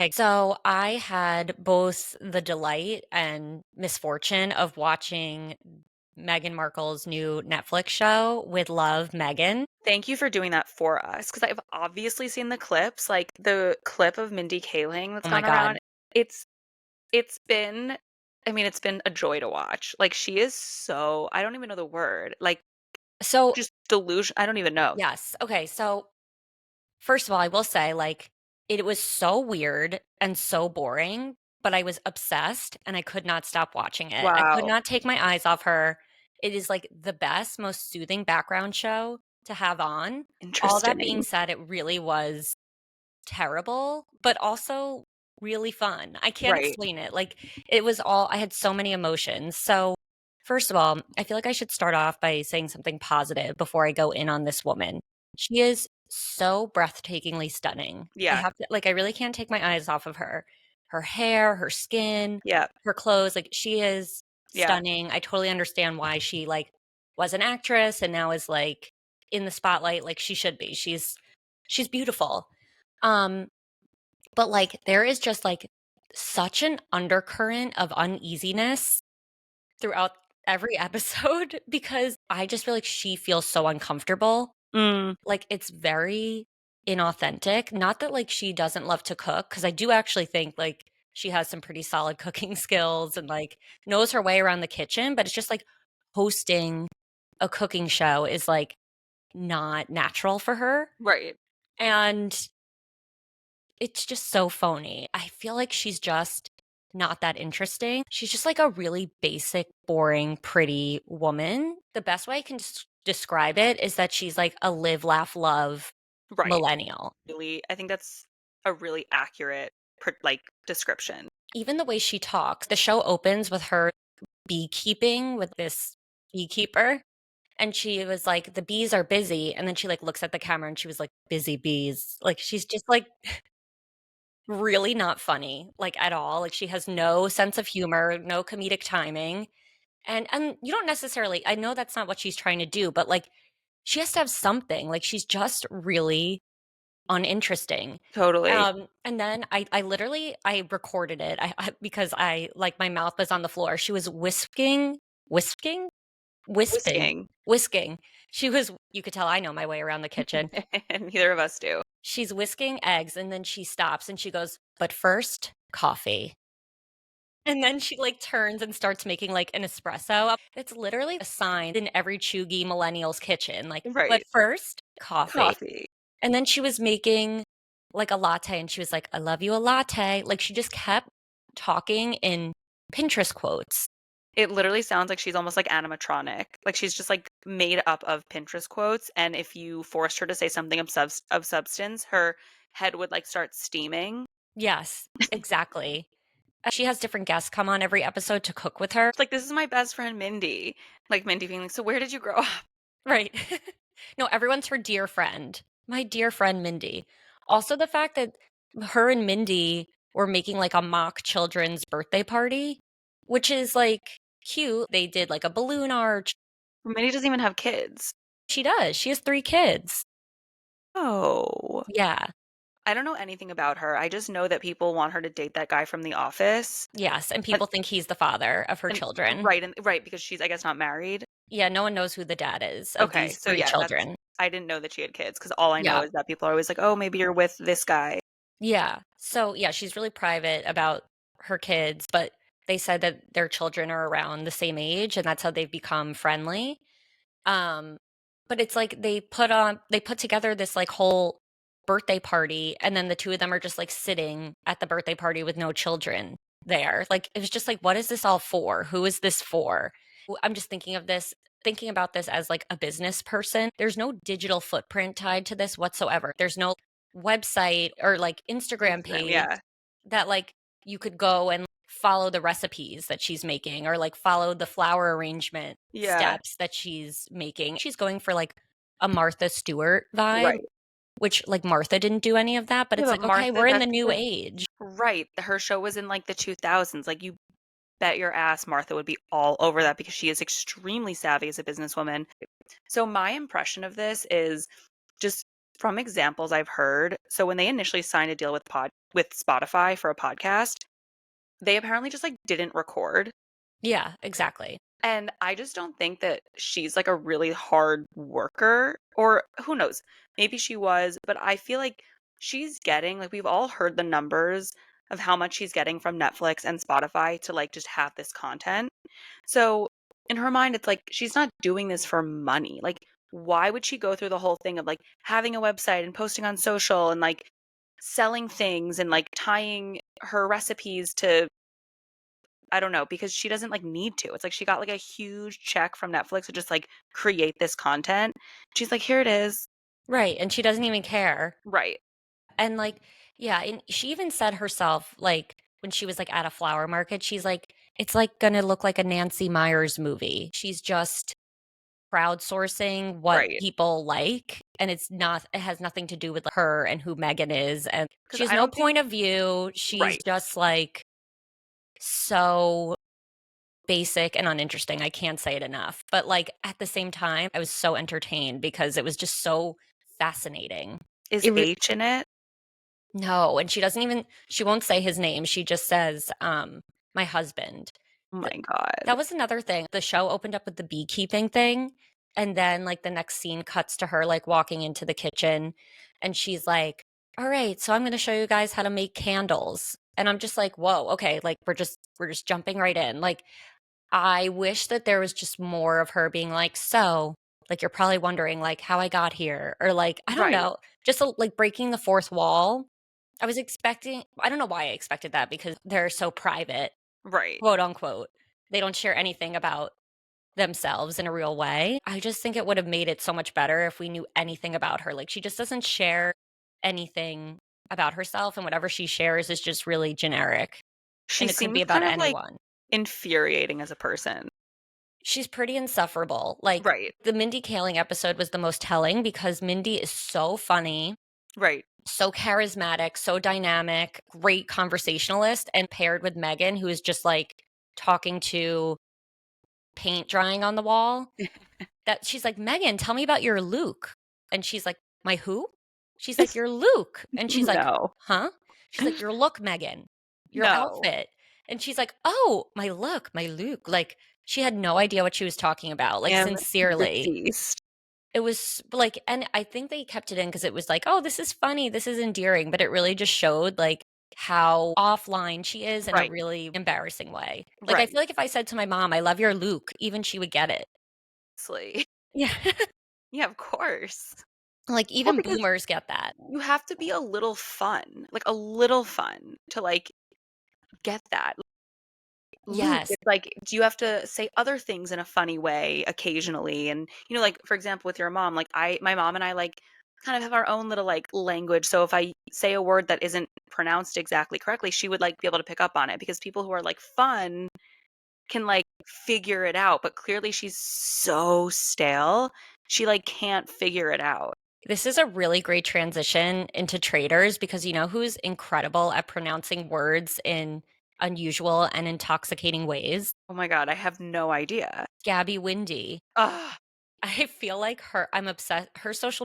Okay, so I had both the delight and misfortune of watching Meghan Markle's new Netflix show with Love, Meghan. Thank you for doing that for us, because 'cause I've obviously seen the clips, like, the clip of Mindy Kaling that's Oh my gone God. around. It's it's been it's been a joy to watch. Like, she is so I don't even know the word, like, So, just delusion I don't even know. yes. Okay. So, first of all, I will say, like, it was so weird and so boring, but I was obsessed and I could not stop watching it. I could Wow. not take my eyes off her. It is like the best, most soothing background show to have on. All that being Interesting. said, it really was terrible, but also really fun. I can't Right. explain it. Like, it was all I had so many emotions. So, first of all, I feel like I should start off by saying something positive before I go in on this woman. She is so breathtakingly stunning. I Yeah. have to like, I really can't take my eyes off of her. Her hair, her skin, Yeah. her clothes, like, she is Yeah. stunning. I totally understand why she, like, was an actress and now is, like, in the spotlight like she should be. She's beautiful. Um, but, like, there is just, like, such an undercurrent of uneasiness throughout every episode because I just feel like she feels so uncomfortable. Mm. Like, it's very inauthentic. Not that, like, she doesn't love to cook, because I do actually think, like, she has some pretty solid cooking skills and, like, knows her way around the kitchen, but it's just, like, hosting a cooking show is, like, not natural for her, Right. and it's just so phony. I feel like she's just not that interesting. She's just like a really basic, boring, pretty woman. The best way I can describe it is that she's like a live, laugh, love Right. millennial. Really, I think that's a really accurate like, description. Even the way she talks, the show opens with her beekeeping with this beekeeper. And she was like, the bees are busy. And then she like looks at the camera and she was like, busy bees. Like she's just like really not funny, like, at all, like, she has no sense of humor, no comedic timing, and you don't necessarily I know that's not what she's trying to do, but, like, she has to have something, like, she's just really uninteresting, Totally. and then I literally I recorded it, I because I like, my mouth was on the floor, she was whisking? Wisping, Whisking. whisking. She was you could tell I know my way around the kitchen. And neither of us do. She's whisking eggs, and then she stops, and she goes, "But first, coffee." And then she, like, turns and starts making, like, an espresso. It's literally a sign in every chuggy millennial's kitchen, like, "But Right. first, coffee." Coffee. And then she was making, like, a latte, and she was like, "I love you a latte." Like, she just kept talking in Pinterest quotes. It literally sounds like she's almost like animatronic. Like, she's just, like, made up of Pinterest quotes, and if you forced her to say something of substance, her head would, like, start steaming. Yes, exactly. She has different guests come on every episode to cook with her. It's like, "This is my best friend Mindy." Like, Mindy being like, "So where did you grow up?" Right. No, everyone's her dear friend. My dear friend Mindy. Also, the fact that her and Mindy were making, like, a mock children's birthday party, which is, like, cute. They did, like, a balloon arch. Mindy doesn't even have kids. She does. She has 3 kids. Oh. Yeah. I don't know anything about her. I just know that people want her to date that guy from The Office. Yes, and And people think he's the father of her and children. right, because she's, I guess, not married. Yeah, no one knows who the dad is of Okay, these so 3 yeah, that's children. I didn't know that she had kids because all I know Yeah. is that people are always like, "Oh, maybe you're with this guy." Yeah. So, yeah, she's really private about her kids, but they said that their children are around the same age, and that's how they've become friendly. Um, but it's like they put together this, like, whole birthday party, and then the 2 of them are just, like, sitting at the birthday party with no children there. Like, it was just like, "What is this all for? Who is this for?" I'm just thinking about this as, like, a business person. There's no digital footprint tied to this whatsoever. There's no website or, like, Instagram Instagram, page yeah. that, like, you could go and follow the recipes that she's making or, like, follow the flower arrangement Yeah. steps that she's making. She's going for, like, a Martha Stewart vibe, Right. which, like, Martha didn't do any of that, but Yeah, it's but like, okay, Martha we're in the that's new because age. right, her show was in, like, the 2000s, like, you bet your ass Martha would be all over that because she is extremely savvy as a businesswoman. So my impression of this is just From examples I've heard, so when they initially signed a deal with Spotify for a podcast, they apparently just, like, didn't record, Yeah, exactly. and I just don't think that she's, like, a really hard worker, or who knows, maybe she was, but I feel like she's getting like, we've all heard the numbers of how much she's getting from Netflix and Spotify to, like, just have this content. So, in her mind, it's like she's not doing this for money. Like, why would she go through the whole thing of, like, having a website and posting on social and, like, selling things and, like, tying her recipes to I don't know, because she doesn't, like, need to. It's like she got, like, a huge check from Netflix to just, like, create this content. She's like, "Here it is." Right, and she doesn't even care. Right. And, like, yeah, and she even said herself, like, when she was, like, at a flower market, she's like, "It's, like, gonna look like a Nancy Meyers movie." She's just crowdsourcing what Right. people like, and it has nothing to do with like, her and who Megan is, and Because she has I no don't think point of view. She's right. just, like, so basic and uninteresting. I can't say it enough. But, like, at the same time, I was so entertained because it was just so fascinating. Is It re H in it? No, and she won't say his name. She just says, "My husband." Oh my Th god. That was another thing. The show opened up with the beekeeping thing, and then, like, the next scene cuts to her, like, walking into the kitchen, and she's like, "Alright, so I'm gonna show you guys how to make candles." And I'm just like, "Whoa, okay, like, we're just jumping right in." Like, I wish that there was just more of her being like, "So, like, you're probably wondering, like, how I got here," or, like, I don't Right. know, just, like, breaking the fourth wall. I don't know why I expected that because they're so private, Right. quote, unquote. They don't share anything about themselves in a real way. I just think it would have made it so much better if we knew anything about her. Like, she just doesn't share anything about herself, and whatever she shares is just really generic, She and it could be seems about kind of, like, anyone. infuriating as a person. She's pretty insufferable. Like, Right. the Mindy Kaling episode was the most telling because Mindy is so funny, Right. so charismatic, so dynamic, great conversationalist, and paired with Megan, who is just, like, talking to paint drying on the wall, that she's like, "Megan, tell me about your Luke." And she's like, "My who?" She's like, "Your Luke." And she's like, No. "Huh?" She's like, "Your look, Megan. Your No. outfit." And she's like, "Oh, my look, my Luke." Like, she had no idea what she was talking about, like, Am sincerely. deceased. It was like, and I think they kept it in because it was like, "Oh, this is funny, this is endearing," but it really just showed, like, how offline she is in a Right. really embarrassing way. Like, I Right. feel like if I said to my mom, "I love your Luke," even she would get it. Sleigh. Yeah. Yeah, of course. Like, Well, even because boomers get that. you have to be a little fun, like, a little fun to, like, get that. Luke, Yes. it's like, do you have to say other things in a funny way occasionally? And, like, for example, with your mom, like, my mom and I, like, kind of have our own little, like, language. So if I say a word that isn't pronounced exactly correctly, she would, like, be able to pick up on it because people who are, like, fun can, like, figure it out. But clearly she's so stale. She, like, can't figure it out. This is a really great transition into traders because you know who's incredible at pronouncing words in unusual and intoxicating ways? Oh my God, I have no idea. Gabby Windey. Ugh. I feel like I'm obsessed her social